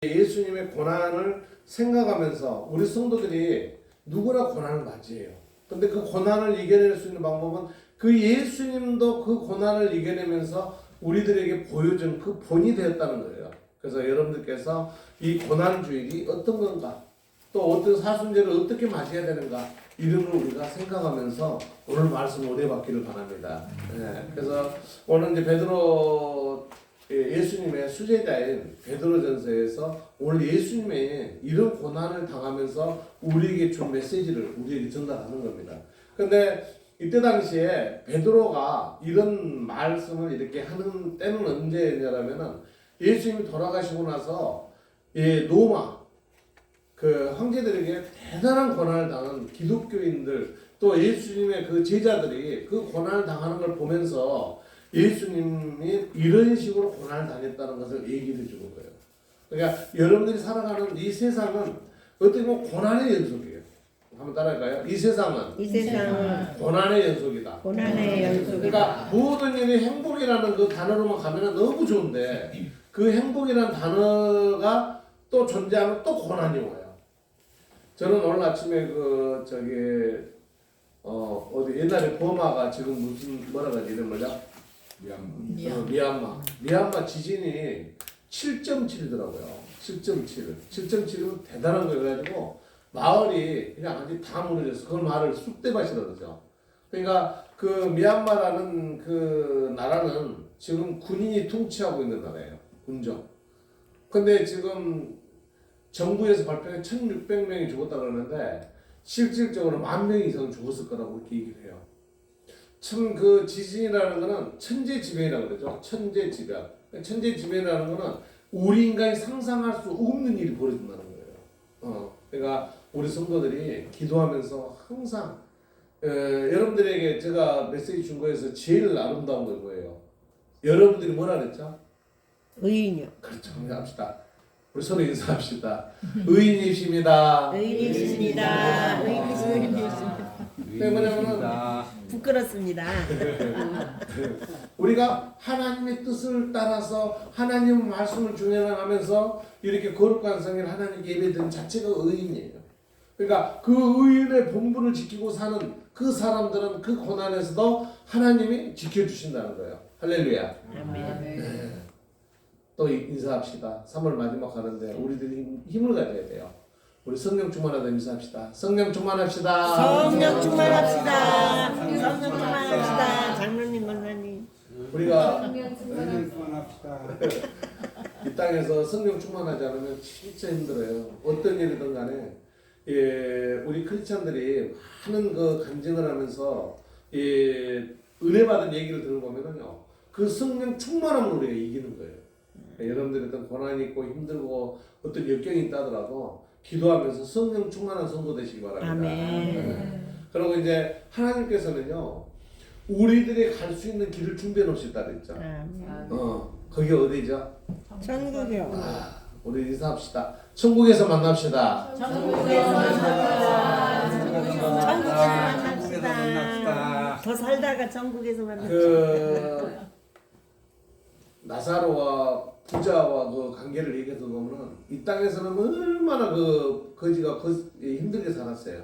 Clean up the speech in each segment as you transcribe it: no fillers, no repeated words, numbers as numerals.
예수님의 고난을 생각하면서 우리 성도들이 누구나 고난을 맞이해요. 근데 그 고난을 이겨낼 수 있는 방법은 그 예수님도 그 고난을 이겨내면서 우리들에게 보여준 그 본이 되었다는 거예요. 그래서 여러분들께서 이 고난주일이 어떤 건가, 또 어떤 사순절을 어떻게 맞이해야 되는가, 이런 걸 우리가 생각하면서 오늘 말씀을 은혜 받기를 바랍니다. 그래서 오늘 이제 예수님의 수제자인 베드로전서에서 오늘 예수님의 이런 고난을 당하면서 우리에게 준 메시지를 우리에게 전달하는 겁니다. 근데 이때 당시에 베드로가 이런 말씀을 이렇게 하는 때는 언제냐면은 예수님이 돌아가시고 나서 로마 그 황제들에게 대단한 고난을 당한 기독교인들 또 예수님의 그 제자들이 그 고난을 당하는 걸 보면서 예수님이 이런 식으로 고난을 당했다는 것을 얘기를 해주는 거예요. 그러니까 여러분들이 살아가는 이 세상은 어떻게 보면 고난의 연속이에요. 한번 따라할까요? 이 세상은 고난의 연속이다. 고난의 연속이다. 그러니까 모든 일이 행복이라는 그 단어로만 가면 너무 좋은데 그 행복이라는 단어가 또 존재하면 또 고난이 와요. 저는 오늘 아침에 어디 옛날에 버마가 지금 뭐라 그러지 이런 거죠? 미얀마 지진이 7.7이더라고요. 7.7은 대단한 거여 가지고 마을이 그냥 아직 다 무너졌어. 그걸 말을 쑥대밭이라고 그러죠. 그러니까 그 미얀마라는 그 나라는 지금 군인이 통치하고 있는 나라예요. 군정. 근데 지금 정부에서 발표한 1,600명이 죽었다 그러는데 실질적으로 10,000명 이상 죽었을 거라고 이렇게 얘기를 해요. 참 그 지진이라는 거는 천재지변이라고 그러죠. 천재지변. 천재지변이라는 거는 우리 인간이 상상할 수 없는 일이 벌어진다는 거예요. 그러니까 우리 성도들이 기도하면서 항상 여러분들에게 제가 메시지 준 거에서 제일 아름다운 건 뭐예요? 여러분들이 뭐라 그랬죠? 의인이요. 그렇죠. 합시다. 우리 서로 인사합시다. 의인이십니다. 의인이십니다. 의인이십니다. 뭐냐면은 부끄럽습니다. 우리가 하나님의 뜻을 따라서 하나님의 말씀을 중요하면서 이렇게 거룩한 성일 하나님께 예배드리는 자체가 의인이에요. 그러니까 그 의인의 본분을 지키고 사는 그 사람들은 그 고난에서도 하나님이 지켜주신다는 거예요. 할렐루야. 아멘. 또 인사합시다. 3월 마지막 가는데 우리들이 힘을 가져야 돼요. 우리 성령 충만하다 인사합시다. 성령 충만합시다. 성령 충만합시다. 성령 충만합시다. 장로님, 권사님. 우리가 이 땅에서 성령 충만하지 않으면 진짜 힘들어요. 어떤 일이든 간에 우리 크리스찬들이 많은 그 간증을 하면서 은혜 받은 얘기를 들어보면요, 그 성령 충만함으로 우리가 이기는 거예요. 여러분들이 어떤 고난이 있고 힘들고 어떤 역경이 있다 하더라도 기도하면서 성령 충만한 성도 되시기 바랍니다. 아멘. 그리고 이제 하나님께서는요, 우리들이 갈 수 있는 길을 준비해 놓으셨다 그랬죠. 거기 어디죠? 천국이요. 우리 인사합시다. 천국에서 만납시다. 천국에서 만납시다. 더 살다가 천국에서 만납시다. 그 나사로와 부자와 그 관계를 얘기해서 보면은 이 땅에서는 얼마나 그 거지가 힘들게 살았어요.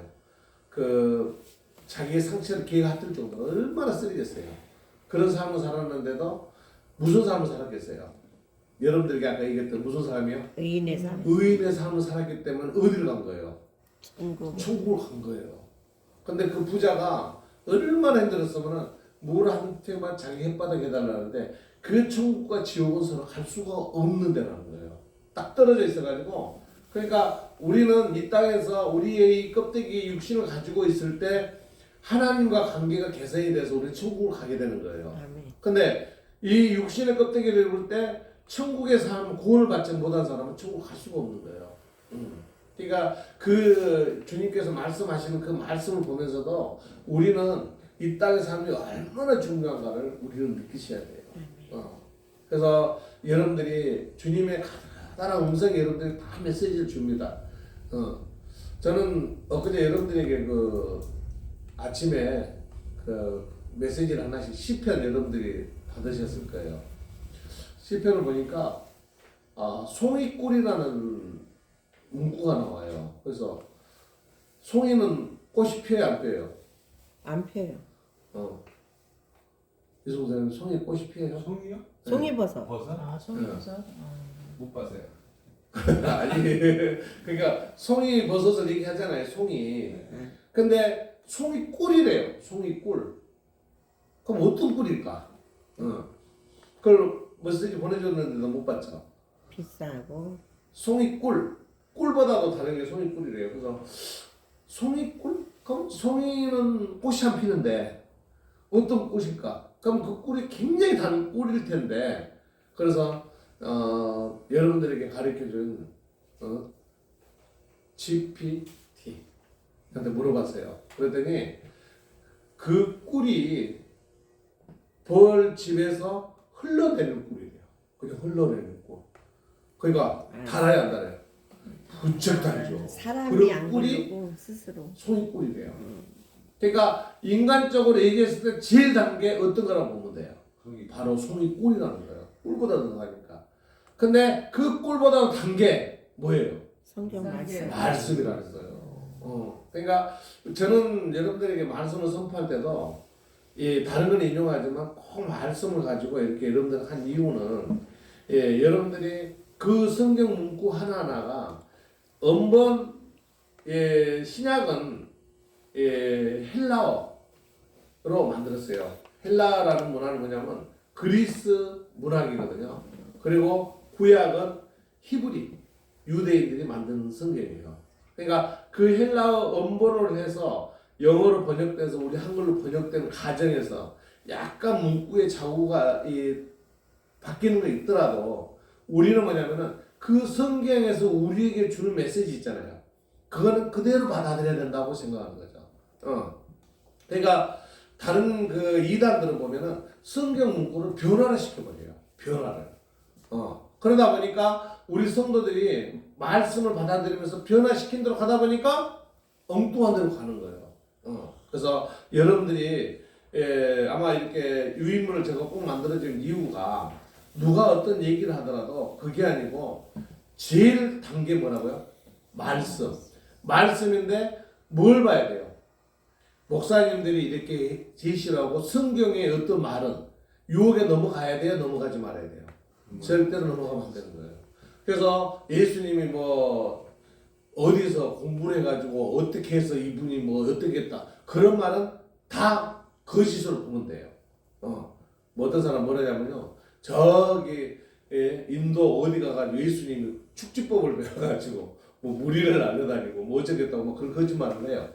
그 자기의 상처를 기회가 핫들 정도로 얼마나 쓰리겠어요. 그런 삶을 살았는데도 무슨 삶을 살았겠어요? 여러분들에게 아까 얘기했던 무슨 삶이요? 의인의 삶. 의인의 삶을 살았기 때문에 어디를 간 거예요? 천국. 천국을 간 거예요. 근데 그 부자가 얼마나 힘들었으면은 물 한 테만 자기 햇바닥 해달라는데 그 천국과 지옥은 서로 갈 수가 없는 데라는 거예요. 딱 떨어져 있어가지고, 그러니까 우리는 이 땅에서 우리의 이 껍데기 육신을 가지고 있을 때 하나님과 관계가 개선이 돼서 우리 천국을 가게 되는 거예요. 근데 이 육신의 껍데기를 입을 때 천국의 삶 구원을 받지 못한 사람은 천국 갈 수가 없는 거예요. 그러니까 그 주님께서 말씀하시는 그 말씀을 보면서도 우리는 이 땅의 삶이 얼마나 중요한가를 우리는 느끼셔야 돼요. 그래서 여러분들이 주님의 가다란 음성에 여러분들이 다 메시지를 줍니다. 저는 엊그제 여러분들에게 그 아침에 그 메시지를 하나씩 시편 여러분들이 받으셨을 거예요. 시편을 보니까 송이꿀이라는 문구가 나와요. 그래서 송이는 꽃이 피어요, 안 피어요? 안 펴요. 이승우 선생님, 송이 꽃이 피어요? 송이요? 송이버섯. 버섯? 아, 송이버섯. 못 봤어요. 아니, 그러니까 송이 버섯을 얘기하잖아요, 송이. 근데 송이 꿀이래요, 송이 꿀. 그럼 어떤 꿀일까? 그걸 메시지 보내줬는데도 못 봤죠. 비싸고. 송이 꿀, 꿀보다도 다른 게 송이 꿀이래요. 그래서 송이 꿀? 그럼 송이는 꽃이 안 피는데 어떤 꽃일까? 그럼 그 꿀이 굉장히 다른 꿀일 텐데, 그래서 여러분들에게 가르쳐준 GPT 한테 물어봤어요. 그랬더니 그 꿀이 벌 집에서 흘러내리는 꿀이래요. 그냥 흘러내리는 꿀. 그러니까 달아요, 안 달아요? 부쩍 달죠. 사람이 그리고 안 꿀이 굴르고 스스로. 송이꿀이래요. 그러니까 인간적으로 얘기했을 때 제일 단 게 어떤 거라고 보면 돼요. 송이. 바로 송이꿀이라는 거예요. 꿀보다 더 나니까. 근데 그 꿀보다 단 게 뭐예요? 성경 말씀. 말씀이라는 거예요. 그러니까 저는 여러분들에게 말씀을 선포할 때도 다른 건 인용하지만 꼭 말씀을 가지고 이렇게 여러분들 한 이유는 여러분들이 그 성경 문구 하나하나가 신약은 헬라어로 만들었어요. 헬라라는 문화는 뭐냐면 그리스 문학이거든요. 그리고 구약은 히브리 유대인들이 만든 성경이에요. 그러니까 그 헬라어 원본을 해서 영어로 번역돼서 우리 한글로 번역된 과정에서 약간 문구의 자우가 바뀌는 거 있더라도 우리는 뭐냐면은 그 성경에서 우리에게 주는 메시지 있잖아요. 그거는 그대로 받아들여야 된다고 생각하는 거죠. 그러니까 다른 그 이단들은 보면은 성경 문구를 변화를 시켜버려요. 변화를. 그러다 보니까 우리 성도들이 말씀을 받아들이면서 변화시킨 대로 가다 보니까 엉뚱한 데로 가는 거예요. 그래서 여러분들이 아마 이렇게 유인물을 제가 꼭 만들어준 이유가 누가 어떤 얘기를 하더라도 그게 아니고 제일 단 게 뭐라고요? 말씀. 말씀인데 뭘 봐야 돼요? 목사님들이 이렇게 제시를 하고 성경의 어떤 말은 유혹에 넘어가야 돼요? 넘어가지 말아야 돼요? 절대로 넘어가면 안 되는 거예요. 그래서 예수님이 뭐 어디서 공부를 해가지고 어떻게 해서 이분이 뭐 어떻게 했다 그런 말은 다 거짓으로 보면 돼요. 뭐 어떤 사람 뭐라냐면요, 저기 인도 어디 가가지고 예수님이 축지법을 배워가지고 뭐 무리를 날려다니고 뭐 어쩌겠다고 뭐 그런 거짓말을 해요.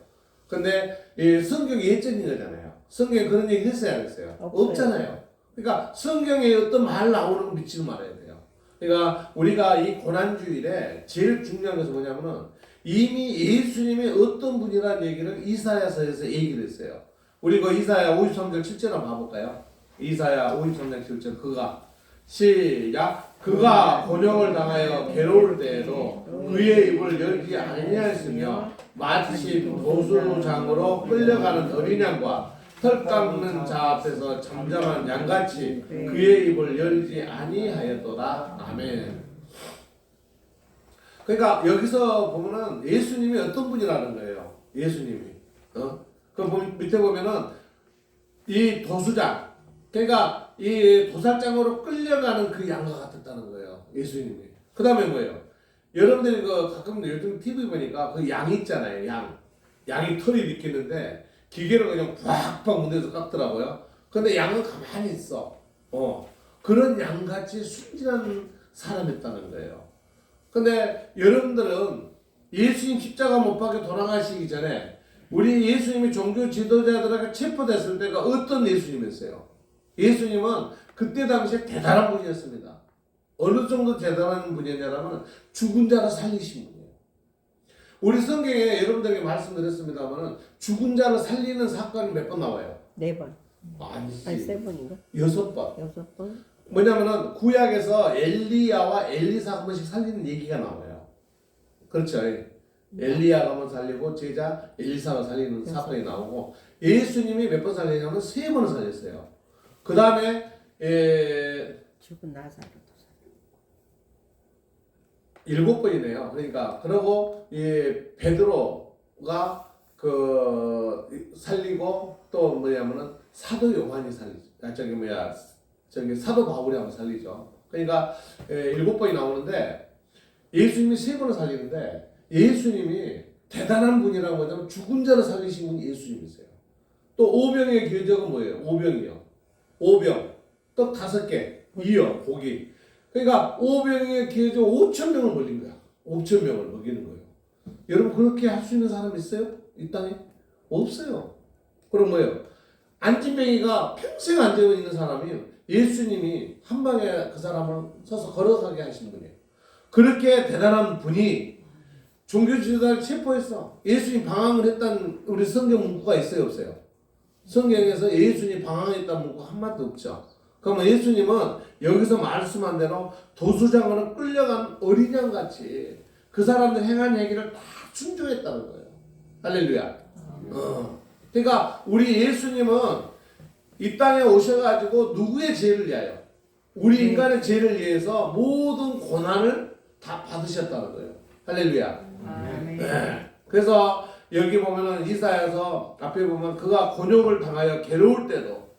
근데 성경이 예전인 거잖아요. 성경에 그런 얘기 했어야 했어요? 없잖아요. 그러니까 성경에 어떤 말 나오는 거 믿지는 말아야 돼요. 그러니까 우리가 이 고난주일에 제일 중요한 것은 뭐냐면은 이미 예수님이 어떤 분이라는 얘기를 이사야서에서 얘기를 했어요. 우리 그 이사야 53장 7절 한번 봐볼까요? 이사야 53장 7절 그가 시작 그가 곤욕을 당하여 괴로울 때에도 그의 입을 열지 아니하였으며 마치 도수장으로 끌려가는 어린 양과 털 깎는 자 앞에서 잠잠한 양같이 그의 입을 열지 아니하였도다. 아멘. 그러니까 여기서 보면은 예수님이 어떤 분이라는 거예요. 예수님이. 그 밑에 보면은 이 도수장, 그러니까 이 도살장으로 끌려가는 그 양과 같았다는 거예요. 예수님이. 그 다음에 뭐예요? 여러분들이 그 가끔 요즘 TV 보니까 그 양 있잖아요. 양이 털이 이렇게 있는데 기계로 그냥 팍팍 문대서 깎더라고요. 근데 양은 가만히 있어. 그런 양같이 순진한 사람이었다는 거예요. 근데 여러분들은 예수님 십자가 못 박혀 돌아가시기 전에 우리 예수님이 종교 지도자들에게 체포됐을 때가 어떤 예수님이었어요? 예수님은 그때 당시에 대단한 분이었습니다. 어느 정도 대단한 분이냐면 죽은 자를 살리신 분이에요. 우리 성경에 여러분들에게 말씀드렸습니다만 죽은 자를 살리는 사건이 몇 번 나와요? 4번. 아니지. 3번인가? 6번. 6번? 뭐냐면은 구약에서 엘리야와 엘리사 한 번씩 살리는 얘기가 나와요. 그렇죠. 엘리야가 한번 살리고 제자 엘리사가 살리는 사건이 나오고 예수님이 몇 번 살리냐면 3번을 살렸어요. 그 다음에 죽은 나사로도 7번이네요. 그러니까 그러고 이 베드로가 살리고 또 뭐냐면은 사도 요한이 살리죠. 저기 사도 바울이 한번 살리죠. 그러니까 7번이 나오는데 예수님이 3번을 살리는데 예수님이 대단한 분이라고 하자면 죽은 자를 살리신 분이 예수님이세요. 또 오병의 기적은 뭐예요? 오병이요. 오병. 떡 5개. 이어 고기. 그러니까 오병의 기적 5,000명을 먹인 거야. 5,000명을 먹이는 거예요. 여러분 그렇게 할 수 있는 사람 있어요? 이 땅에? 없어요. 그럼 뭐예요? 안진뱅이가 평생 앉아 있는 사람이 예수님이 한 방에 그 사람을 서서 걸어가게 하신 분이에요. 그렇게 대단한 분이 종교 지도자를 체포했어. 예수님 방황을 했다는 우리 성경 문구가 있어요, 없어요? 성경에서 예수님 방황했다는 문구 한마디도 없죠. 그러면 예수님은 여기서 말씀한 대로 도수장으로 끌려간 어린 양같이 그 사람들 행한 얘기를 다 순종했다는 거예요. 할렐루야. 그러니까 우리 예수님은 이 땅에 오셔가지고 누구의 죄를 위하여? 우리 인간의 죄를 위해서 모든 고난을 다 받으셨다는 거예요. 할렐루야. 네. 그래서 여기 보면은 이사야서 앞에 보면 그가 곤욕을 당하여 괴로울 때도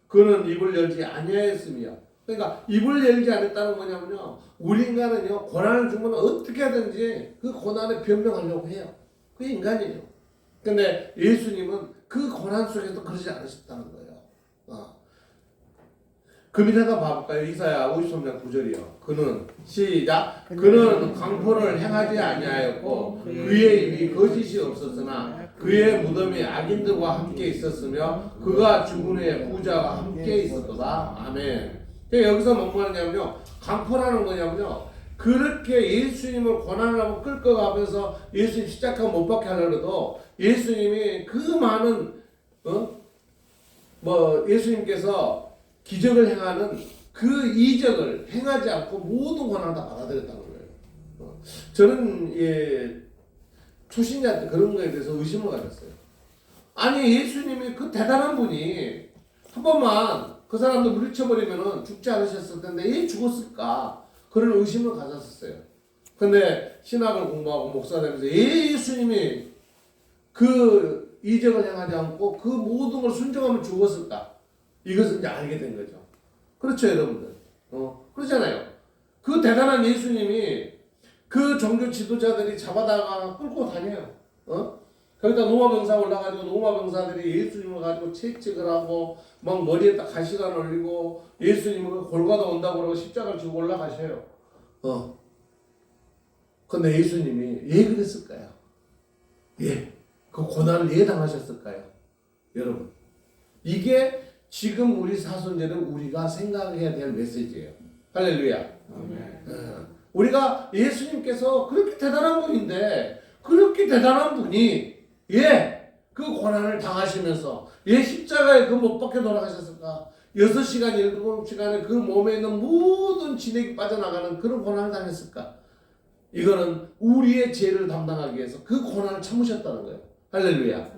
그는 입을 열지 아니하였으며, 그러니까 입을 열지 않았다는 뭐냐면요, 우리 인간은요 고난을 주면 어떻게 하든지 그 고난에 변명하려고 해요. 그게 인간이에요. 근데 예수님은 그 고난 속에서 그러지 않으셨다는 거예요. 그 밑에다 봐볼까요? 이사야 53장 9절이요. 그는 시작. 그는 강포를 행하지 아니하였고 그의 입이 거짓이 없었으나 그의 무덤이 악인들과 함께 있었으며 그가 죽은 후에 부자와 함께 있었도다. 아멘. 여기서 뭔 말이냐면요, 강포라는 거냐면요, 그렇게 예수님을 고난을 하고 끌고 가면서 예수님 십자가 못 박게 하려도 예수님이 그 많은 예수님께서 기적을 행하는 그 이적을 행하지 않고 모든 고난을 다 받아들였다는 거예요. 저는 초신자 때 그런 거에 대해서 의심을 가졌어요. 아니 예수님이 그 대단한 분이 한 번만 그 사람들 물리쳐버리면 죽지 않으셨을 텐데 왜 죽었을까? 그런 의심을 가졌었어요. 근데 신학을 공부하고 목사 되면서 예수님이 그 이적을 행하지 않고 그 모든 걸 순종하면 죽었을까? 이것을 이제 알게 된 거죠. 그렇죠, 여러분들. 그렇잖아요. 그 대단한 예수님이 그 종교 지도자들이 잡아다가 끌고 다녀요. 거기다 노마 병사 올라가지고 노마 병사들이 예수님을 가지고 채찍을 하고 막 머리에다 가시관 올리고 예수님을 골가다 온다고 그러고 십자가를 지고 올라가셔요. 근데 예수님이 왜 그랬을까요? 그 고난을 왜 당하셨을까요? 여러분, 이게 지금 우리 사손제는 우리가 생각해야 될 메시지예요. 할렐루야. 우리가 예수님께서 그렇게 대단한 분인데 그렇게 대단한 분이 그 고난을 당하시면서 십자가에 그 못 박혀 돌아가셨을까? 6시간 7시간에 그 몸에 있는 모든 진액이 빠져나가는 그런 고난을 당했을까? 이거는 우리의 죄를 담당하기 위해서 그 고난을 참으셨다는 거예요. 할렐루야.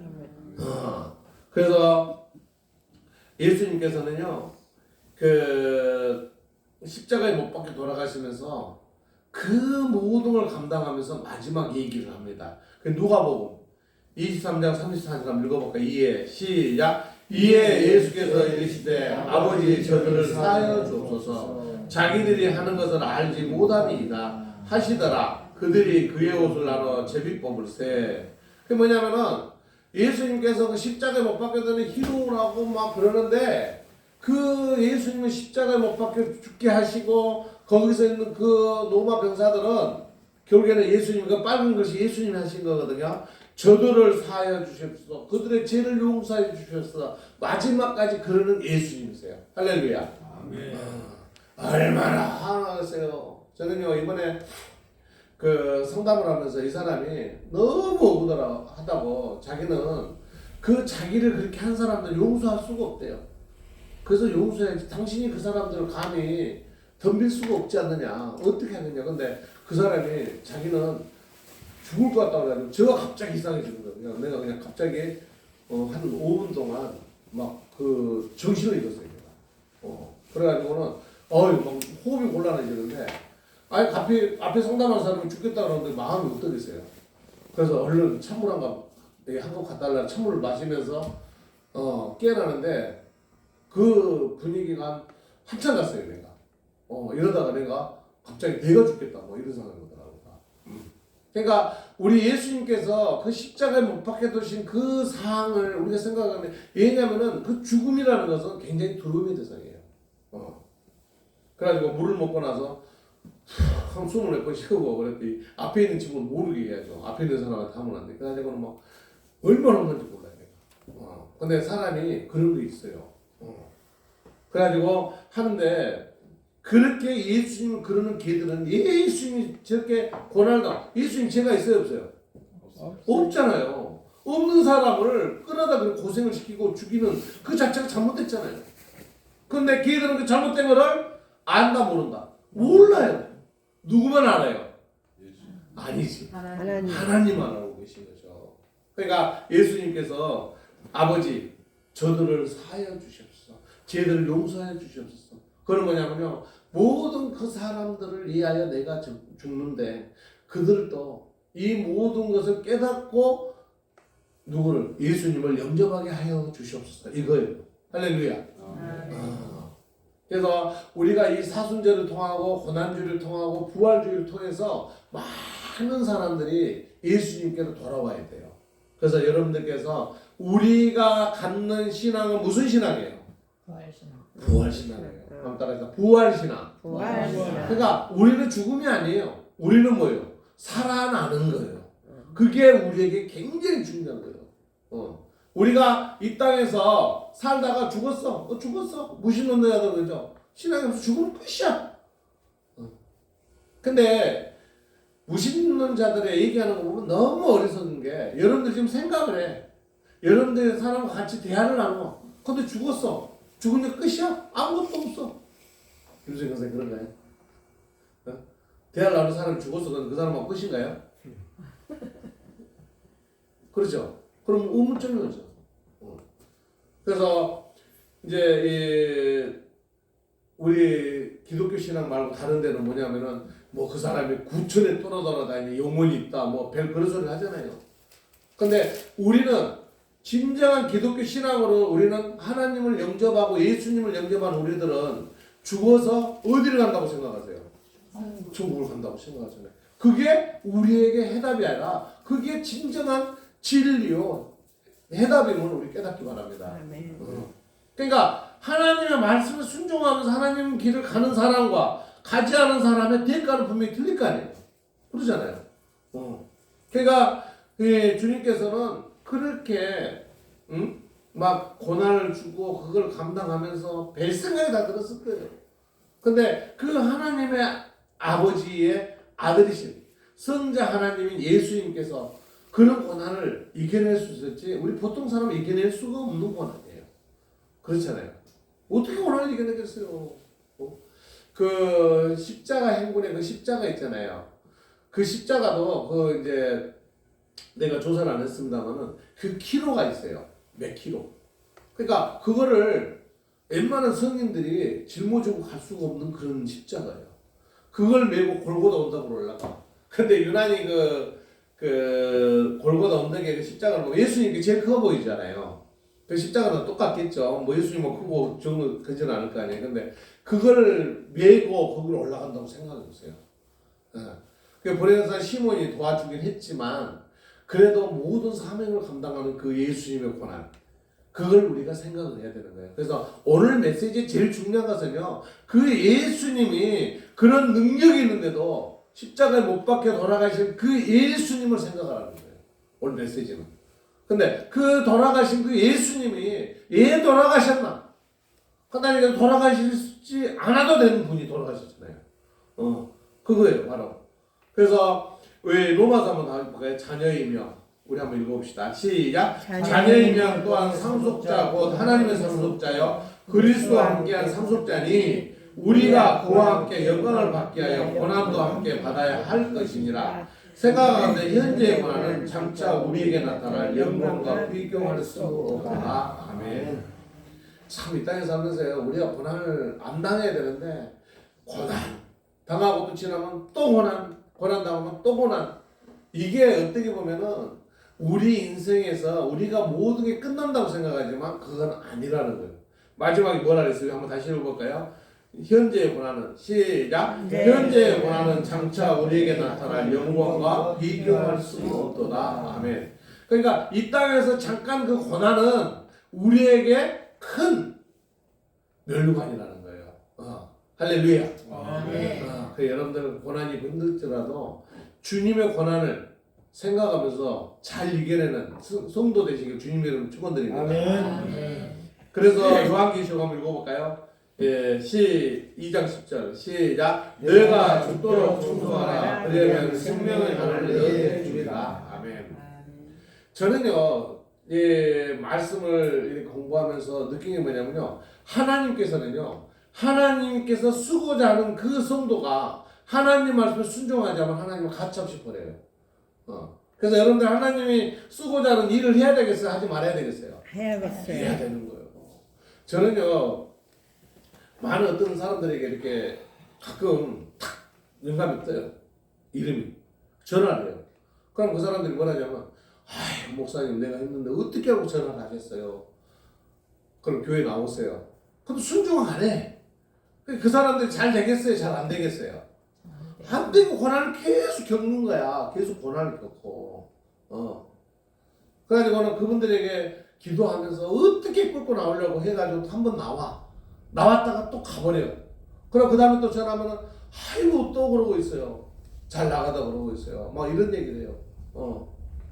그래서 예수님께서는요, 그 십자가에 못 박혀 돌아가시면서 그 모든 걸 감당하면서 마지막 얘기를 합니다. 그 누가복음 23장 34절 읽어볼까? 이에 시작. 이에 예수께서 이르시되 아버지 저들을 사하여 주옵소서. 자기들이 하는 것을 알지 못함이니이다 하시더라. 그들이 그의 옷을 나눠 제비뽑을세. 그게 뭐냐면은 예수님께서 그 십자가에 못 박혀서는 희롱을 하고 막 그러는데 그 예수님은 십자가에 못 박혀 죽게 하시고 거기서 있는 그 로마 병사들은 결국에는 예수님, 그 빨간 것이 예수님이 하신 거거든요. 저들을 사하여 주십시오. 그들의 죄를 용서해 주십시오. 마지막까지 그러는 예수님이세요. 할렐루야. 아멘. 얼마나 화나세요. 저는요 이번에 그 상담을 하면서 이 사람이 너무 억울하다고, 자기는 그 자기를 그렇게 한 사람들 용서할 수가 없대요. 그래서 용서해야지. 당신이 그 사람들을 감히 덤빌 수가 없지 않느냐, 어떻게 하느냐. 근데 그 사람이 자기는 죽을 것 같다고 그래가지고 제가 갑자기 이상해지는 거예요. 내가 그냥 갑자기 한 5분 동안 막 그 정신을 잃었어요. 그래가지고는 막 호흡이 곤란해지는데 아니 앞에 상담하는 사람이 죽겠다 그러는데 마음이 어떠겠어요? 그래서 얼른 찬물 한컵 갖다 달라 찬물을 마시면서 깨어나는데 그 분위기가 한참 갔어요 내가. 이러다가 내가 갑자기 내가 죽겠다 뭐 이런 생각이 들더라고요. 그러니까 우리 예수님께서 그 십자가에 못 박혀 두신 그 상황을 우리가 생각하면 왜냐면은 그 죽음이라는 것은 굉장히 두려움의 대상이에요. 그래가지고 물을 먹고 나서 한 24번 쉬고 그랬더니 앞에 있는 친구는 모르게 해야죠. 앞에 있는 사람한테 하면 안 돼. 그래가지고는 막 얼마나 오는지 몰라요. 근데 사람이 그런 게 있어요. 그래가지고 하는데 그렇게 예수님 그러는 개들은 예수님이 저렇게 고난을 당 예수님 죄가 있어요 없어요? 없잖아요. 없는 사람을 끌어다 고생을 시키고 죽이는 그 자체가 잘못됐잖아요. 근데 걔들은 그 잘못된 거를 안다 모른다. 몰라요. 누구만 알아요? 아니지. 하나님만 알고 계신 거죠. 그러니까 예수님께서 아버지 저들을 사하여 주시옵소서. 죄들을 용서하여 주시옵소서. 그건 뭐냐면요. 모든 그 사람들을 위하여 내가 죽는데 그들도 이 모든 것을 깨닫고 누구를 예수님을 영접하게 하여 주시옵소서. 이거예요. 할렐루야. 그래서 우리가 이 사순절을 통하고 고난주를 통하고 부활주의를 통해서 많은 사람들이 예수님께로 돌아와야 돼요. 그래서 여러분들께서 우리가 갖는 신앙은 무슨 신앙이에요? 부활신앙이에요. 한번 따라해서 부활신앙. 그러니까 우리는 죽음이 아니에요. 우리는 뭐예요? 살아나는 거예요. 그게 우리에게 굉장히 중요한 거예요. 우리가 이 땅에서 살다가 죽었어. 죽었어. 무신론자들 그죠? 신앙이 없어 죽으면 끝이야. 근데 무신론자들의 얘기하는 거 보면 너무 어리석은 게 여러분들 지금 생각을 해. 여러분들 사람과 같이 대화를 나눠. 근데 죽었어. 죽으면 끝이야? 아무것도 없어. 김수희 선생님 그런가요? 대화를 나누는 사람이 죽었어. 그럼 그 사람하고 끝인가요? 그렇죠? 그럼 의문점인 거죠. 그래서 이제 우리 기독교 신앙 말고 다른 데는 뭐냐면은 뭐 그 사람이 구천에 떠나다니 영혼이 있다 뭐 별 그런 소리를 하잖아요. 근데 우리는 진정한 기독교 신앙으로 우리는 하나님을 영접하고 예수님을 영접한 우리들은 죽어서 어디를 간다고 생각하세요? 천국을 간다고 생각하잖아요. 그게 우리에게 해답이 아니라 그게 진정한 진리요. 해답임을 우리 깨닫기 바랍니다. 그러니까 하나님의 말씀에 순종하면서 하나님 길을 가는 사람과 가지 않은 사람의 대가는 분명히 틀릴 거 아니에요. 그러잖아요. 그러니까 주님께서는 그렇게 막 고난을 주고 그걸 감당하면서 별 생각이 다 들었을 거예요. 근데 그 하나님의 아버지의 아들이신 성자 하나님인 예수님께서 그런 고난을 이겨낼 수 있었지 우리 보통 사람은 이겨낼 수가 없는 고난이에요. 그렇잖아요. 어떻게 고난을 이겨내겠어요? 그 십자가 행군의 그 십자가 있잖아요. 그 십자가도 그 이제 내가 조사를 안 했습니다만은 그 키로가 있어요. 몇 키로. 그러니까 그거를 웬만한 성인들이 짊어지고 갈 수가 없는 그런 십자가예요. 그걸 메고 골고다 언덕으로 올라가. 근데 유난히 그 골고다 언덕에 그 십자가를 보고 예수님이 제일 커 보이잖아요. 그 십자가는 똑같겠죠. 뭐 예수님은 크고 적은 그지는 않을 거 아니에요. 근데 그걸 메고 거기로 올라간다고 생각해 보세요. 그 보내사 시몬이 도와주긴 했지만 그래도 모든 사명을 감당하는 그 예수님의 고난 그걸 우리가 생각을 해야 되는 거예요. 그래서 오늘 메시지의 제일 중요한 것은요. 그 예수님이 그런 능력이 있는데도 십자가에 못 박혀 돌아가신 그 예수님을 생각하라는 거예요. 오늘 메시지는. 근데 그 돌아가신 그 예수님이 왜 돌아가셨나? 하나님께서 돌아가시지 않아도 되는 분이 돌아가셨잖아요. 그거예요, 바로. 그래서 왜 로마서 한번 볼까요? 자녀이며 우리 한번 읽어봅시다. 시작. 자녀이며 또한 상속자 곧 하나님의 상속자여 그리스도와 함께한 상속자니 우리가 그와 함께 영광을 받게 하여 고난도 함께 받아야 할 것이니라. 생각하는데 현재의 고난은 장차 우리에게 나타날 영광과 비교할 수 없다. 아멘. 참 이 땅에 살면서 우리가 고난을 안 당해야 되는데 고난 당하고 또 지나면 또 고난 당하면 또 고난. 이게 어떻게 보면은 우리 인생에서 우리가 모든 게 끝난다고 생각하지만 그건 아니라는 거예요. 마지막에 뭐라 그랬어요? 한번 다시 읽어볼까요? 현재의 고난은 시작. 네. 현재의 고난은 장차 우리에게 나타날 영광과 비교할 수 없도다. 아멘. 그러니까 이 땅에서 잠깐 그 고난은 우리에게 큰 멸류관이라는 거예요. 할렐루야. 그 여러분들 고난이 힘들지라도 주님의 고난을 생각하면서 잘 이겨내는 성도 되시길 주님의 이름으로 축원드립니다. 아멘. 그래서 요한계시록 한번 읽어볼까요? 예, 2장 10절 시작. 너희가 죽도록 충성하라. 그리하면 생명의 하늘을 너희에게 주리라. 아멘. 저는요, 이 말씀을 이렇게 공부하면서 느낀 게 뭐냐면요, 하나님께서 쓰고자 하는 그 성도가 하나님 말씀을 순종하자면 하나님은 가차없이 버려요. 그래서 여러분들 하나님이 쓰고자 하는 일을 해야 되겠어요? 하지 말아야 되겠어요? 해야겠어요. 해야 되는 거예요. 저는요, 많은 어떤 사람들에게 이렇게 가끔 탁 영감이 떠요. 이름이. 전화를 해요. 그럼 그 사람들이 뭐라냐면, 아이, 목사님, 내가 했는데 어떻게 하고 전화를 하겠어요? 그럼 교회 나오세요. 그럼 순종 안 해. 그 사람들이 잘 되겠어요? 잘 안 되겠어요? 안 되고 고난을 계속 겪는 거야. 계속 고난을 겪고. 그래가지고는 그분들에게 기도하면서 어떻게 끌고 나오려고 해가지고 한번 나왔다가 또 가버려요. 그럼 그 다음에 또 전화하면은, 아이고, 또 그러고 있어요. 잘 나가다 그러고 있어요. 막 이런 얘기를 해요.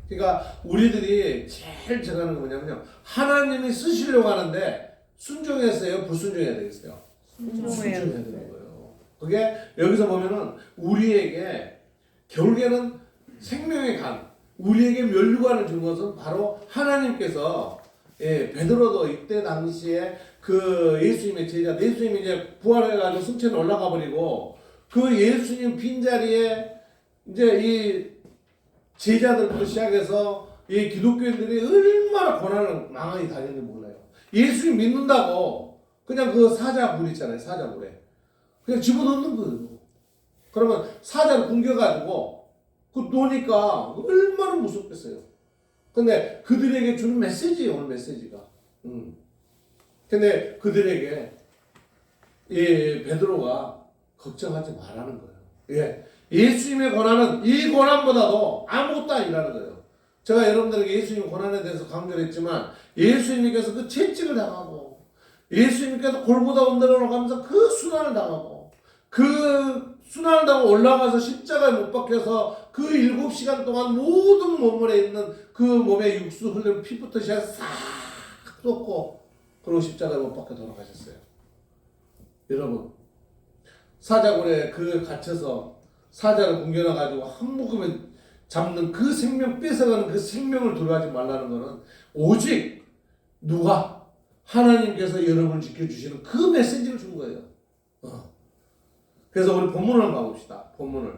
그러니까 우리들이 제일 정하는 거 뭐냐면요, 하나님이 쓰시려고 하는데 순종했어요? 불순종해야 되겠어요? 순종해야 되는 거예요. 그게 여기서 보면은 우리에게 결국에는 생명의 간, 우리에게 면류관을 준 것은 바로 하나님께서, 예, 베드로도 이때 당시에 그 예수님의 제자, 예수님이 이제 부활해가지고 승천에 올라가 버리고 그 예수님 빈자리에 이제 이 제자들부터 시작해서 이 기독교인들이 얼마나 고난을 망하게 당했는지 몰라요. 예수님 믿는다고 그냥 그 사자굴 있잖아요. 사자굴에 그냥 집어넣는 거예요. 그러면 사자를 굶겨가지고 그 놓으니까 얼마나 무섭겠어요. 근데 그들에게 주는 메시지예요. 오늘 메시지가. 근데 그들에게 이 베드로가 걱정하지 말라는 거예요. 예. 예수님의 고난은 이 고난보다도 아무것도 아니라는 거예요. 제가 여러분들에게 예수님 고난에 대해서 강조를 했지만 예수님께서 그 채찍을 당하고 예수님께서 골고다 언덕으로 가면서 그 순환을 당하고 그 순환을 당하고 올라가서 십자가에 못 박혀서 그 7시간 동안 모든 몸물에 있는 그 몸에 육수 흘리는 피부터 시작 싹 쏟고 그리고 십자가에 못 박혀 돌아가셨어요. 여러분 사자굴에 그 갇혀서 사자를 굶겨놔가지고 한 모금에 잡는 그 생명 뺏어가는 그 생명을 두려워하지 말라는 것은 오직 누가 하나님께서 여러분을 지켜주시는 그 메시지를 준 거예요. 그래서 우리 본문을 한번 가봅시다. 본문을.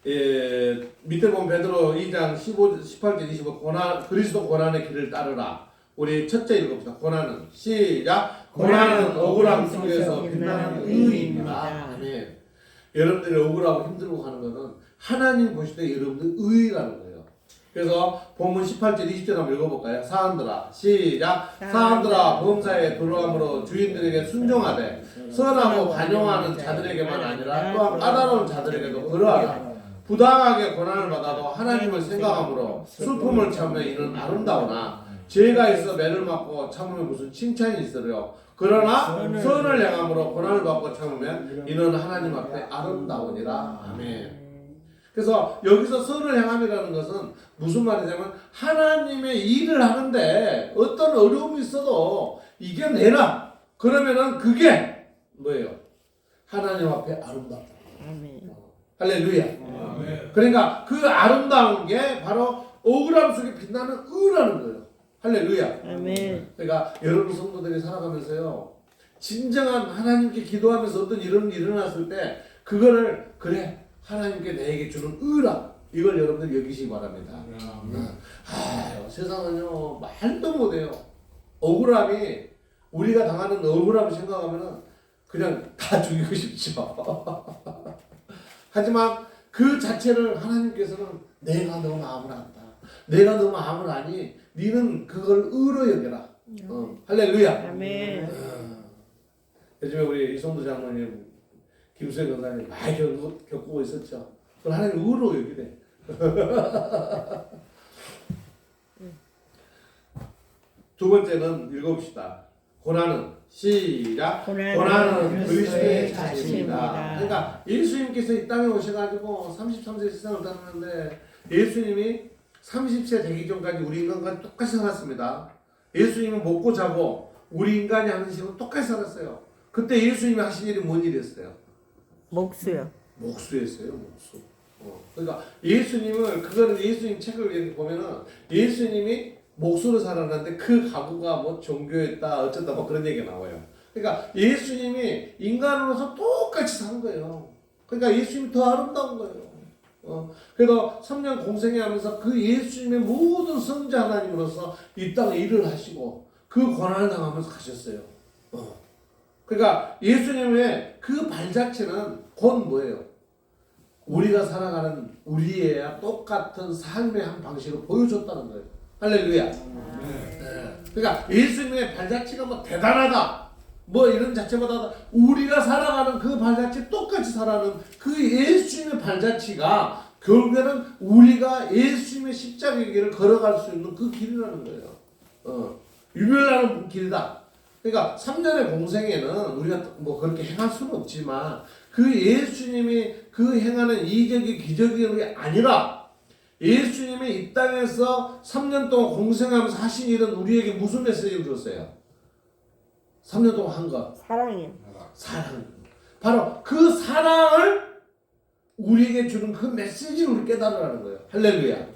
예, 밑에 보면 베드로 2장 18절 25 그리스도 고난의 길을 따르라. 우리 첫째 읽어봅시다. 고난은 시작. 고난은 억울함 속에서 빛나는 의입니다. 아멘. 여러분들이 억울하고 힘들고 하는 것은 하나님 보실 때 여러분들 의라는 거예요. 그래서 본문 18절 20절 한번 읽어볼까요? 사람들아 시작. 사람들아 범사에 들어감으로 주인들에게 순종하되 선하고 관용하는 자들에게만 아니라 또한 까다로운 자들에게도 그러하라. 부당하게 고난을 받아도 하나님을 생각함으로 슬픔을 참으면 이는 아름다우나 죄가 있어 매를 맞고 참으면 무슨 칭찬이 있으려. 그러나 선을 행함으로 고난을 받고 참으면 이는 하나님 앞에 아름다우니라. 아멘. 그래서 여기서 선을 행함이라는 것은 무슨 말이냐면 하나님의 일을 하는데 어떤 어려움이 있어도 이겨내라. 그러면은 그게 뭐예요? 하나님 앞에 아름답다. 아멘. 할렐루야. 그러니까 그 아름다운 게 바로 억울함 속에 빛나는 의라는 거예요. 할렐루야. 아멘. 그러니까 여러분 성도들이 살아가면서요, 진정한 하나님께 기도하면서 어떤 일이 일어났을 때 그거를 그래 하나님께 내게 주는 의라, 이걸 여러분들 여기시기 바랍니다. 세상은요 말도 못해요. 억울함이, 우리가 당하는 억울함을 생각하면은 그냥 다 죽이고 싶죠. 하지만 그 자체를 하나님께서는 내가 너 마음을 안다. 내가 너 마음을 아니 너는 그걸 의로 여겨라. 할렐루야. 아멘. 요즘에 우리 이성도 장로님, 김수혜 권사님 많이 겪고 있었죠. 그걸 하나님 의로 여기래. 두 번째는 읽어봅시다. 고난은 시작. 고난은 그리스도의 자신입니다. 그러니까 예수님께서 이 땅에 오셔가지고 33세 세상을 살았는데 예수님이 30세 되기 전까지 우리 인간과 똑같이 살았습니다. 예수님은 먹고 자고 우리 인간이 하는 식으로 똑같이 살았어요. 그때 예수님이 하신 일이 뭔 일이었어요? 목수요. 목수였어요, 목수. 그러니까 예수님을 그거는 예수님 책을 이렇게 보면은 예수님이 목수로 살았는데 그 가구가 뭐 종교였다 어쩌다 뭐 그런 얘기가 나와요. 그러니까 예수님이 인간으로서 똑같이 산 거예요. 그러니까 예수님이 더 아름다운 거예요. 그래서 3년 공생하면서 그 예수님의 모든 성자 하나님으로서 이 땅에 일을 하시고 그 고난을 당하면서 가셨어요. 그러니까 예수님의 그 발자취는 곧 뭐예요? 우리가 살아가는 우리의 똑같은 삶의 한 방식을 보여줬다는 거예요. 할렐루야. 그러니까 예수님의 발자취가 뭐 대단하다 뭐 이런 자체보다 우리가 살아가는 그 발자취 똑같이 살아가는 그 예수님의 발자취가 결국에는 우리가 예수님의 십자가의 길을 걸어갈 수 있는 그 길이라는 거예요. 유별나는 길이다. 그러니까 3년의 공생에는 우리가 뭐 그렇게 행할 수는 없지만 그 예수님이 그 행하는 이적이 기적이 아니라 예수님이 이 땅에서 3년 동안 공생하면서 하신 일은 우리에게 무슨 메시지를 줬어요? 3년 동안 한 것. 사랑이요. 사랑. 바로 그 사랑을 우리에게 주는 그 메시지를 우리 깨달으라는 거예요. 할렐루야.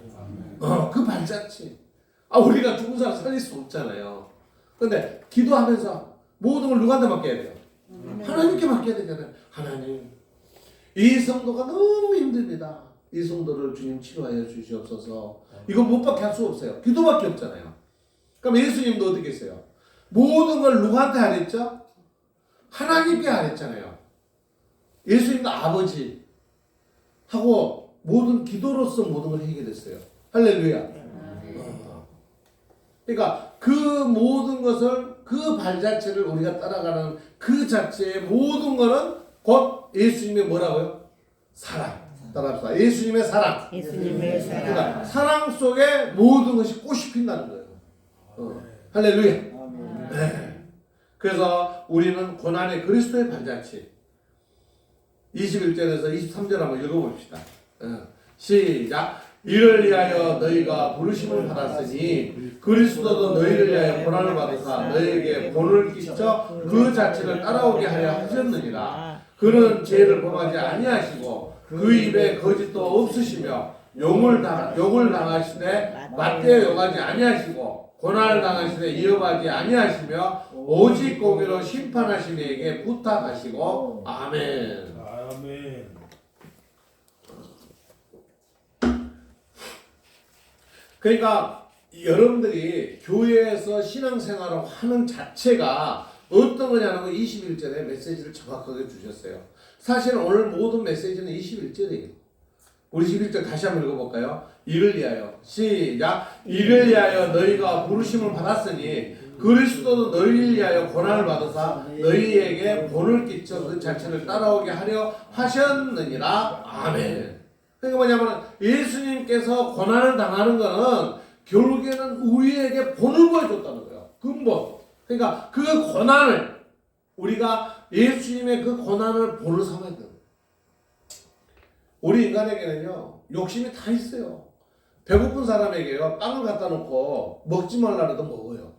그 발자취. 우리가 죽은 사람 살릴 수 없잖아요. 근데 기도하면서 모든 걸 누구한테 맡겨야 돼요? 하나님께 맡겨야 되잖아요. 하나님, 이 성도가 너무 힘듭니다. 이 성도를 주님 치료하여 주시옵소서. 이거 못 받게 할 수 없어요. 기도밖에 없잖아요. 그럼 예수님도 어떻게 했어요? 모든 걸 누구한테 하랬죠? 하나님께 하랬잖아요. 예수님도 아버지 하고 모든 기도로서 모든 걸 해결했어요. 할렐루야. 그러니까 그 모든 것을 그 발자취를 우리가 따라가는 그 자체의 모든 거는 곧 예수님의 뭐라고요? 사랑. 따라합시다. 예수님의 사랑. 예수님의 사랑. 그러니까 사랑 속에 모든 것이 꽃이 핀다는 거예요. 할렐루야. 네. 그래서 우리는 고난의 그리스도의 발자취. 21절에서 23절 한번 읽어봅시다. 시작. 이를 위하여 너희가 부르심을 받았으니 그리스도도 너희를 위하여 고난을 받으사 너희에게 본을 끼쳐 그 자체를 따라오게 하려 하셨느니라. 그는 죄를 범하지 아니하시고 그 입에 거짓도 없으시며 욕을 당하시되 맞대어 욕하지 아니하시고 고난을 당하시되 이어하지 아니하시며 오직 공의로 심판하신 이에게 부탁하시고 아멘. 아멘. 그러니까 여러분들이 교회에서 신앙생활을 하는 자체가 어떤 거냐는 거 21절에 메시지를 정확하게 주셨어요. 사실 오늘 모든 메시지는 21절이에요. 우리 11절 다시 한번 읽어볼까요? 이를 위하여 시작. 이를 위하여 너희가 부르심을 받았으니 그리스도도 너희를 위하여 고난을 받으사 너희에게 본을 끼쳐 그 자체를 따라오게 하려 하셨느니라. 아멘. 그러니까 뭐냐면 예수님께서 고난을 당하는 것은 결국에는 우리에게 본을 보여줬다는 거예요. 근본. 그러니까 그 고난을 우리가 예수님의 그 고난을 본을 삼아야 돼요. 우리 인간에게는요 욕심이 다 있어요. 배고픈 사람에게요 빵을 갖다 놓고 먹지 말라도 먹어요.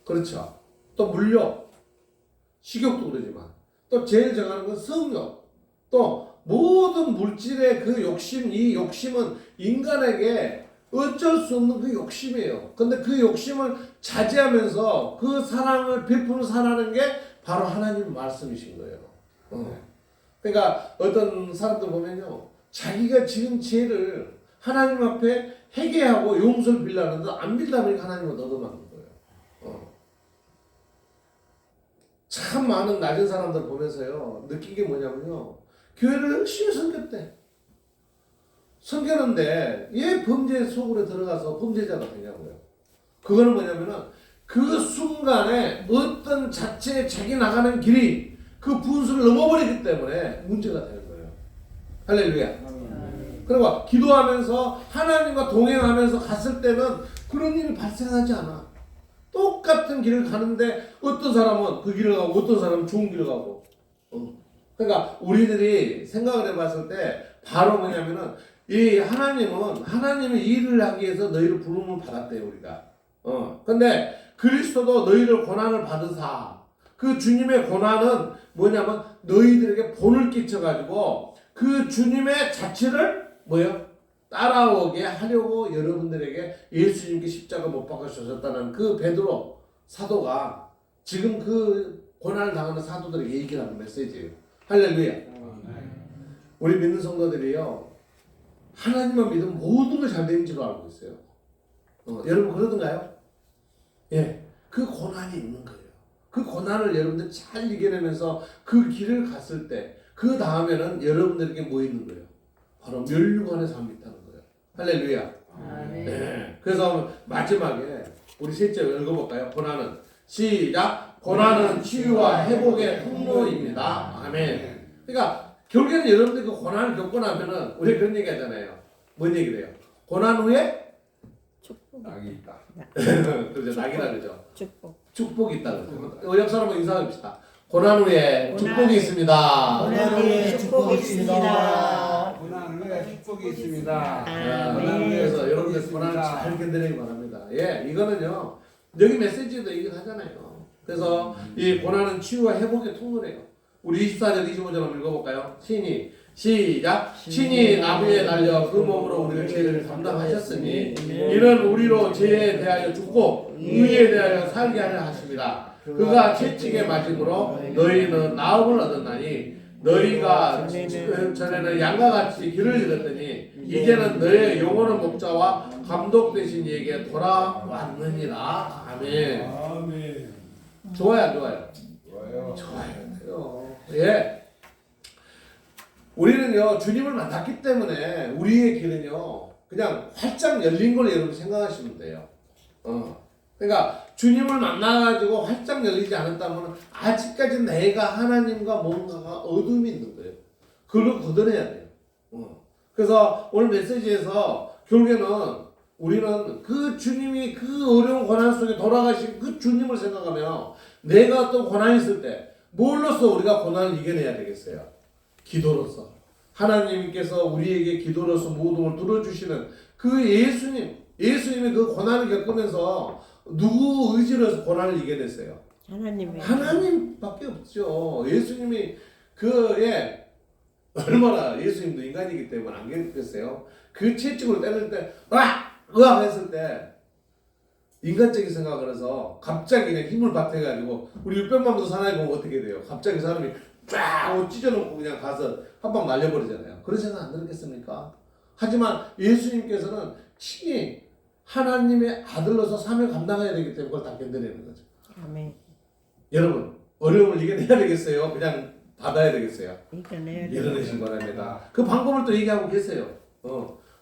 그렇죠. 또 물욕, 식욕도 그러지만 또 제일 정하는 건 성욕, 또 모든 물질의 그 욕심, 이 욕심은 인간에게 어쩔 수 없는 그 욕심이에요. 근데 그 욕심을 자제하면서 그 사랑을 베풀어 살아가는 게 바로 하나님 말씀이신 거예요. 그러니까 어떤 사람들 보면요, 자기가 지은 죄를 하나님 앞에 회개하고 용서를 빌라는데 안 빌다 보니까 하나님은 얻어맞는 거예요. 참 많은 낮은 사람들 보면서요 느낀 게 뭐냐면요 교회를 열심히 섬겼대. 섬겼는데 왜 범죄 속으로 들어가서 범죄자가 되냐고요. 그거는 뭐냐면은 그 순간에 어떤 자체에 자기 나가는 길이 그 분수를 넘어버리기 때문에 문제가 되는 거예요. 할렐루야. 그리고 기도하면서 하나님과 동행하면서 갔을 때는 그런 일이 발생하지 않아. 똑같은 길을 가는데 어떤 사람은 그 길을 가고 어떤 사람은 좋은 길을 가고. 그러니까 우리들이 생각을 해봤을 때 바로 뭐냐면은 이 하나님은 하나님의 일을 하기 위해서 너희를 부름을 받았대요 우리가. 근데 그리스도도 너희를 고난을 받으사 그 주님의 고난은 뭐냐면 너희들에게 본을 끼쳐가지고 그 주님의 자체를 뭐요? 따라오게 하려고 여러분들에게 예수님께 십자가 못 박으셨다는 그 베드로 사도가 지금 그 고난을 당하는 사도들에게 얘기를 하는 메시지예요. 할렐루야. 우리 믿는 성도들이요 하나님만 믿으면 모든 걸 잘 되는 줄로 알고 있어요. 여러분 그러던가요? 예, 그 고난이 있는 거예요. 그 고난을 여러분들 잘 이겨내면서 그 길을 갔을 때 그 다음에는 여러분들에게 뭐 있는 거예요? 바로 멸류관의 삶이 있다는 거예요. 할렐루야. 네. 그래서 마지막에 우리 셋째 읽어볼까요? 고난은 시작. 고난은 치유와 회복의 통로입니다. 아멘. 그러니까 결국에는 여러분들이 그 고난을 겪고 나면은 우리 그런 얘기 하잖아요. 뭔 얘기를 해요? 고난 후에 낙이 있다. 그렇죠. 낙이라 그러죠. 축복이 있다 그러죠. 옆 사람은 인사합시다. 고난 후에 축복이 있습니다. 고난 후에 축복이 있습니다. 고난 후에 축복이 있습니다. 그래서 여러분들 고난을 잘 견디기 바랍니다. 예, 이거는요. 여기 메시지도 얘기하잖아요. 그래서 이 고난은 치유와 회복의 통로래요. 우리 24절 25절 한번 읽어볼까요? 신이 시작. 신이 나무에 달려 그 몸으로 우리의 죄를 담당하셨으니 이는 우리로 죄에 대하여 죽고 의에 대하여 살게 하려 하십니다. 그가 채찍에 맞음으로 너희는 나음을 얻었나니 너희가 전에는 양과 같이 길을 잃었더니 이제는 너의 영원한 목자와 감독 되신 이에게 돌아왔느니라. 아멘. 아멘. 좋아요, 안 좋아요? 좋아요. 좋아요. 예. 우리는요 주님을 만났기 때문에 우리의 길은요 그냥 활짝 열린 걸 여러분 생각하시면 돼요. 그러니까 주님을 만나가지고 활짝 열리지 않았다면 아직까지 내가 하나님과 뭔가가 어둠이 있는 거예요. 그걸 걷어내야 돼요. 그래서 오늘 메시지에서 결국에는 우리는 그 주님이 그 어려운 고난 속에 돌아가신 그 주님을 생각하며 내가 어떤 고난이 있을 때 뭘로써 우리가 고난을 이겨내야 되겠어요? 기도로서. 하나님께서 우리에게 기도로서 모든 걸 뚫어주시는 그 예수님이 그 고난을 겪으면서 누구 의지로서 고난을 이겨냈어요? 하나님밖에 없죠. 예수님이 얼마나 예수님도 인간이기 때문에 안 겪겠어요. 그 채찍으로 때릴 때 으악 했을 때 인간적인 생각을 해서 갑자기 그냥 힘을 받아가지고 우리 600만도 사나이 보면 어떻게 돼요? 갑자기 사람이 쫙 찢어놓고 그냥 가서 한 방 날려버리잖아요. 그런 생각 안 들었겠습니까? 하지만 예수님께서는 친히 하나님의 아들로서 사명을 감당해야 되기 때문에 그걸 다 견뎌내는 거죠. 아멘. 여러분 어려움을 이겨내야 되겠어요? 그냥 받아야 되겠어요? 이겨내신 바랍니다. 그 방법을 또 얘기하고 계세요.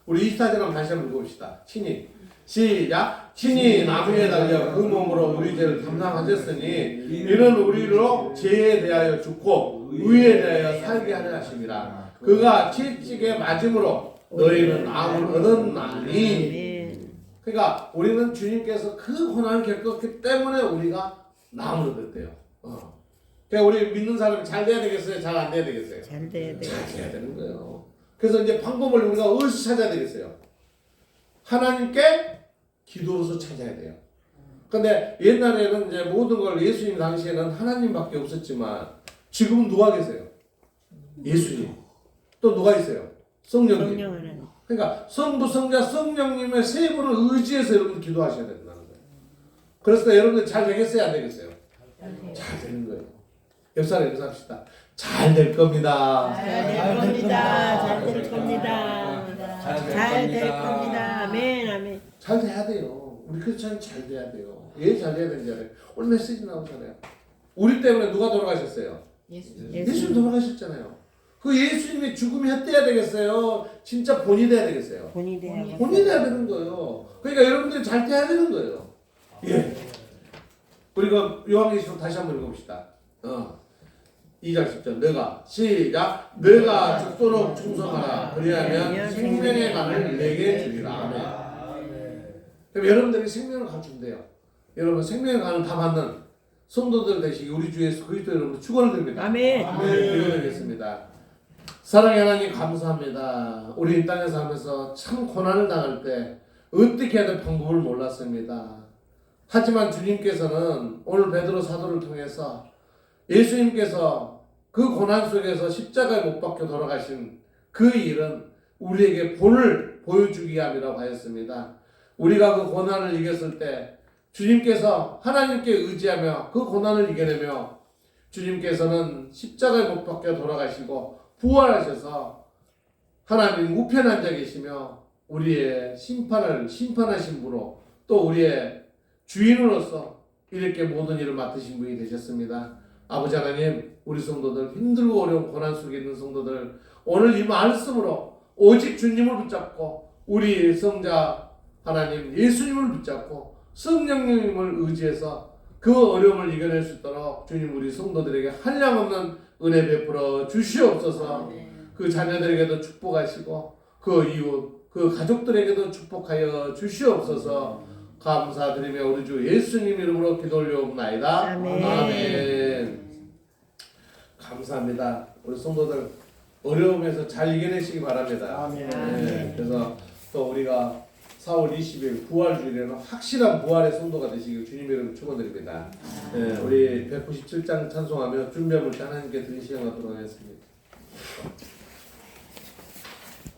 우리 24절 한번 다시 한번 읽어봅시다. 친히 시작. 친히 나무에 달려 그 몸으로 우리 죄를 담당하셨으니 이는 우리로 죄에 대하여 죽고 의에 대하여 살게 하려 하십니다. 그가 채찍에 맞음으로 너희는 나음을 얻었나니. 그러니까 우리는 주님께서 그 고난을 겪었기 때문에 우리가 나음을 얻었대요. 그러니까 우리 믿는 사람이 잘 돼야 되겠어요? 잘 안 돼야 되겠어요? 잘 돼야 돼요. 잘 돼야 되는 거예요. 그래서 이제 방법을 우리가 어디서 찾아야 되겠어요? 하나님께 기도로서 찾아야 돼요. 근데 옛날에는 이제 모든 걸 예수님 당시에는 하나님밖에 없었지만 지금은 누가 계세요? 예수님. 또 누가 있어요? 성령님. 그러니까 성부, 성자, 성령님의 세 분을 의지해서 여러분들 기도하셔야 된다는 거예요. 그래서 여러분들 잘 되겠어요? 안 되겠어요? 잘 되는 거예요. 옆 사람 인사합시다. 잘 될 겁니다. 잘 될 겁니다. 잘 될 겁니다. 잘 될 겁니다. 아멘, 아멘. 잘 돼야 돼요. 우리 크리스찬이 잘 돼야 돼요. 왜 잘 돼야 되는지 알아요? 오늘 메시지 나오잖아요. 우리 때문에 누가 돌아가셨어요? 예수님. 예수님 돌아가셨잖아요. 그 예수님의 죽음이 헛돼야 되겠어요? 진짜 본이 돼야 되겠어요? 본이 돼야 본이 돼야 되는 거예요. 그러니까 여러분들이 잘 돼야 되는 거예요. 예. 우리가 요한계시록 다시 한번 읽어봅시다. 2장 10절 너가 시작 너가 죽도록 충성하라 그리하면 생명의 간을 내게 주리라. 아멘. 그럼 여러분들이 생명을 갖춘대요. 여러분 생명의 간을 다 받는 성도들 되시기 우리 주 예수 그리스도 여러분 축원을 드립니다. 아멘. 기도드리겠습니다. 사랑의 하나님 감사합니다. 우리 이 땅에 살면서 참 고난을 당할 때 어떻게 해야 될 방법을 몰랐습니다. 하지만 주님께서는 오늘 베드로 사도를 통해서 예수님께서 그 고난 속에서 십자가에 못 박혀 돌아가신 그 일은 우리에게 본을 보여주기 위함이라고 하였습니다. 우리가 그 고난을 이겼을 때 주님께서 하나님께 의지하며 그 고난을 이겨내며 주님께서는 십자가에 못 박혀 돌아가시고 부활하셔서 하나님 우편 앉아 계시며 우리의 심판하신 분으로 또 우리의 주인으로서 이렇게 모든 일을 맡으신 분이 되셨습니다. 아버지 하나님 우리 성도들 힘들고 어려운 고난 속에 있는 성도들 오늘 이 말씀으로 오직 주님을 붙잡고 우리 성자 하나님 예수님을 붙잡고 성령님을 의지해서 그 어려움을 이겨낼 수 있도록 주님 우리 성도들에게 한량없는 은혜 베풀어 주시옵소서. 그 자녀들에게도 축복하시고 그 이웃 그 가족들에게도 축복하여 주시옵소서. 감사드리며 우리 주 예수님 이름으로 기도 올려옵나이다. 아멘. 아멘. 감사합니다. 우리 성도들 어려움에서 잘 이겨내시기 바랍니다. 아멘. 네, 그래서 또 우리가 4월 20일 부활주일에는 확실한 부활의 성도가 되시길 주님 이름으로 축원드립니다. 네, 우리 197장 찬송하며 준비함을 하나님께 드린 시간 갖도록 하겠습니다.